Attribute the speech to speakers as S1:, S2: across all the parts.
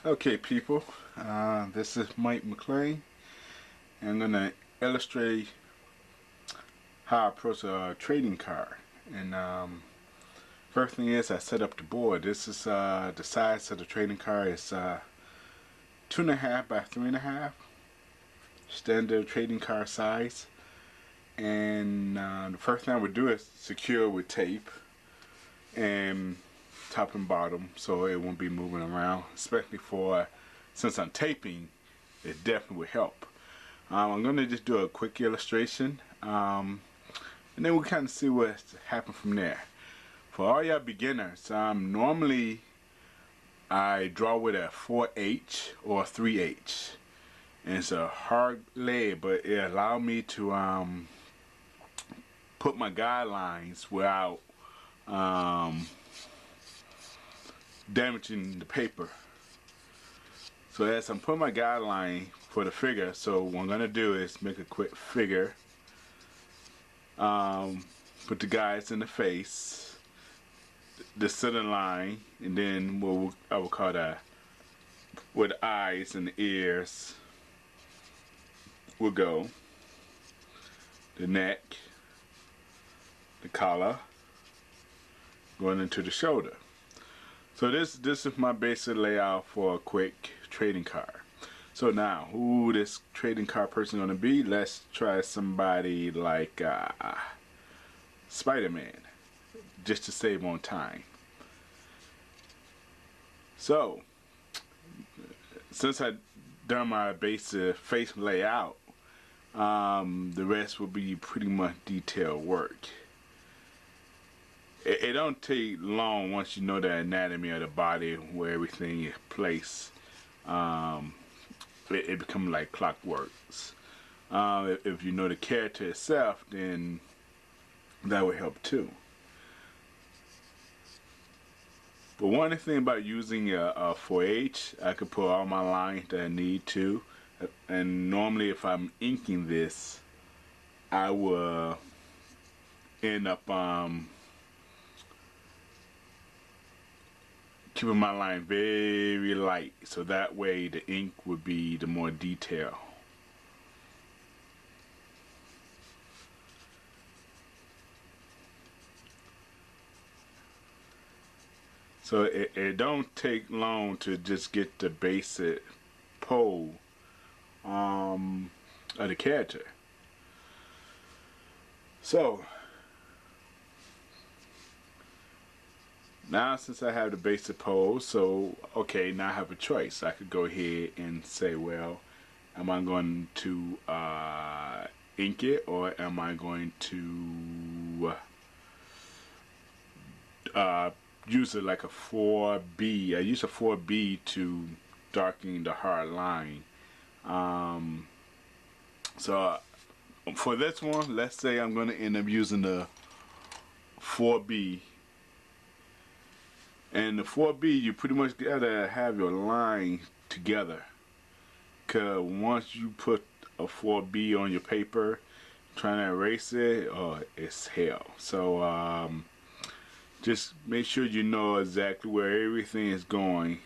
S1: Okay, people, this is Mike McLean, and I'm going to illustrate how I approach a trading card. And first thing is I set up the board. This is the size of the trading card is 2.5 by 3.5, standard trading card size. And the first thing I would do is secure with tape and top and bottom so it won't be moving around, especially since I'm taping, it definitely would help. I'm going to just do a quick illustration, and then we'll kind of see what happens from there. For all y'all beginners, normally I draw with a 4H or 3H, and it's a hard lead, but it allowed me to put my guidelines without damaging the paper. So as I'm putting my guideline for the figure, so what I'm going to do is make a quick figure, put the guys in the face, the center line, and then what I will call that, where the eyes and the ears will go, the neck, the collar, going into the shoulder. So this is my basic layout for a quick trading card. So now, who this trading card person gonna be? Let's try somebody like Spider-Man, just to save on time. So, since I done my basic face layout, the rest will be pretty much detailed work. It don't take long once you know the anatomy of the body, where everything is placed. It becomes like clockworks. If you know the character itself, then that would help too. But one thing about using a 4H, I could put all my lines that I need to. And normally if I'm inking this, I will end up keeping my line very light, so that way the ink would be the more detail. So it don't take long to just get the basic pose of the character. So now since I have the basic pose, so okay, now I have a choice. I could go ahead and say, well, am I going to ink it, or am I going to use it like a 4B? I use a 4B to darken the hard line. So for this one, let's say I'm going to end up using the 4B. And the 4B, you pretty much gotta have your line together, cause once you put a 4B on your paper, trying to erase it, oh, it's hell. So just make sure you know exactly where everything is going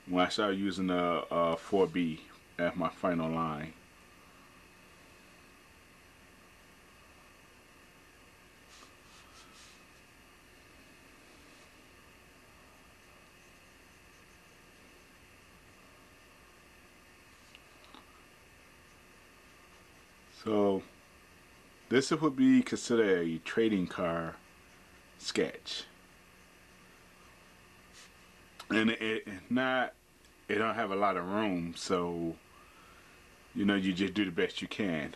S1: when I start using the 4B as my final line. So this would be considered a trading card sketch, and it don't have a lot of room, so you know, you just do the best you can.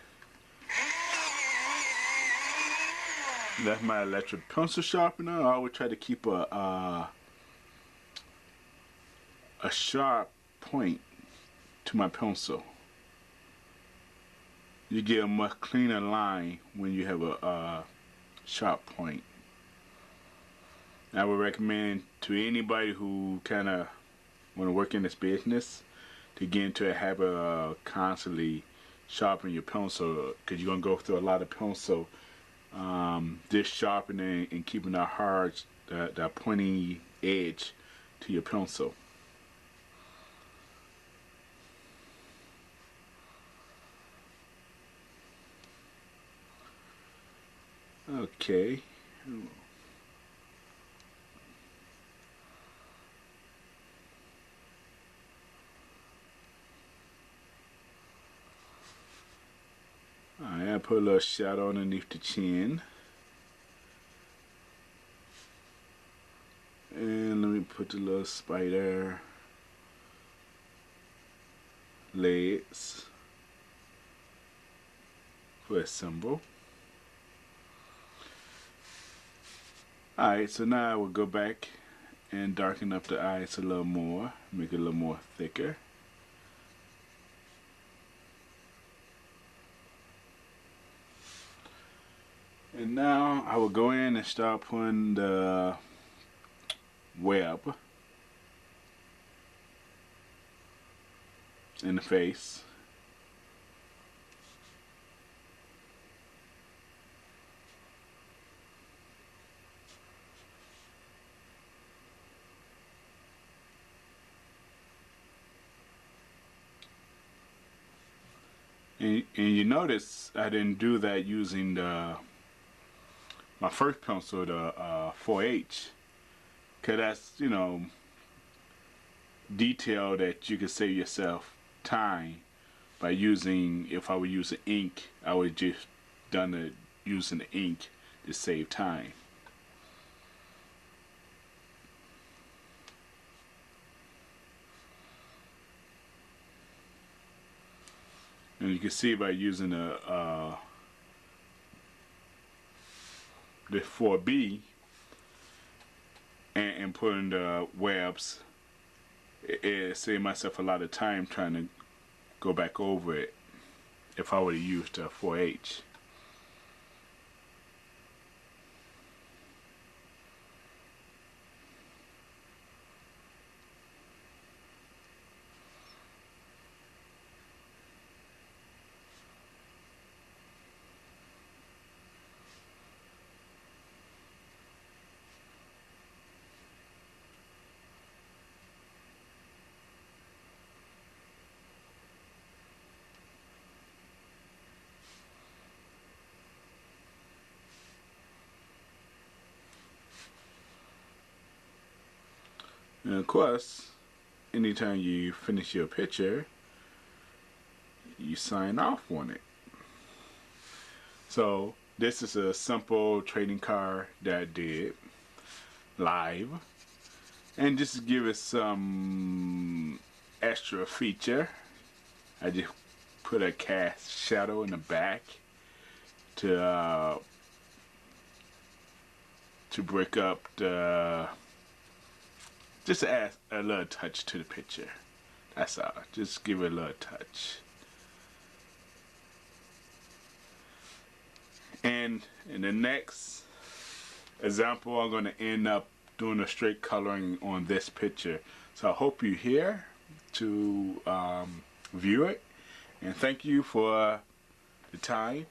S1: That's my electric pencil sharpener. I always try to keep a sharp point to my pencil. You get a much cleaner line when you have a sharp point. I would recommend to anybody who kind of want to work in this business to get into a habit of constantly sharpening your pencil, because you're going to go through a lot of pencil. This sharpening and keeping that hard, that pointy edge to your pencil. Okay. Alright, I put a little shadow underneath the chin. And let me put the little spider legs for a symbol. Alright, so now I will go back and darken up the eyes a little more, make it a little more thicker. And now I will go in and start putting the web in the face. And you notice I didn't do that using my first pencil, the 4H, because that's, you know, detail that you could save yourself time by using. If I were using ink, I would just done it using the ink to save time. And you can see by using the 4B and putting the webs, it saved myself a lot of time trying to go back over it if I would have used a 4H. And of course, anytime you finish your picture, you sign off on it. So this is a simple trading card that I did live, and just to give it some extra feature, I just put a cast shadow in the back to break up the, just to add a little touch to the picture. That's all. Just give it a little touch. And in the next example, I'm going to end up doing a straight coloring on this picture. So I hope you're here to view it. And thank you for the time.